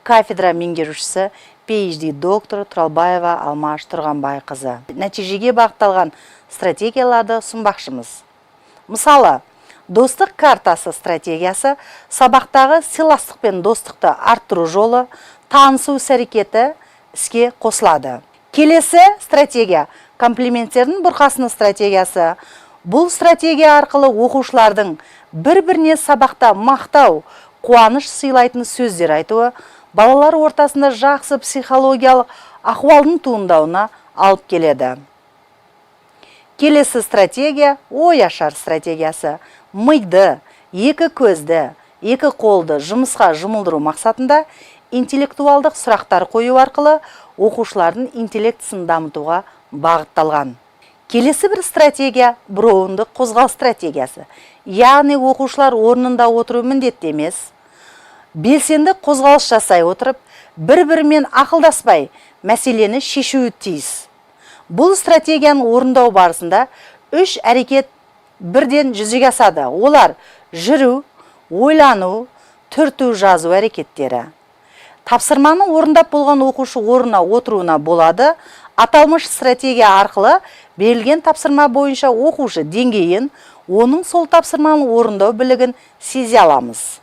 кафедра меңгерушісі, PhD докторы Туралбаева Алмаш Тұрғанбайқызы. Нәтижеге бағытталған стратегияларды ұсынбақшымыз. Мысалы, достық картасы стратегиясы сабақтағы сыйластық пен достықты арттыру жолы, танысу іс-әрекеті іске қосылады. Келесі стратегия комплименттердің бұрқасыны стратегиясы. Бұл стратегия арқылы оқушылардың бір-біріне сабақта мақтау, қуаныш сыйлайтын сөздер айтуы, балалар ортасында жақсы психологиялық ахуалдың туындауына алып келеді. Келесі стратегия ой ашар стратегиясы. Миды, екі көзді, екі қолды жұмысқа жұмылдыру мақсатында интеллектуалдық сұрақтар қою арқылы оқушылардың интеллектісін дамытуға бағытталған. Келесі бір стратегия броундық қозғал стратегиясы. Яғни оқушылар орнында отыру міндетті емес, белсенді қозғалыс жасай отырып, бір-бірімен ақылдаспай мәселені шешуі тиіс. Бұл стратегияны орындау барысында 3 әрекет бірден жүзеге асады. Олар жүру, ойлану, түрту жазу әрекеттері. Тапсырманы орындап болған оқушы орнына отыруына болады. Аталмыш стратегия арқылы берілген тапсырма бойынша оқушы деңгейін, оның сол тапсырманы орындау білігін сезе аламыз.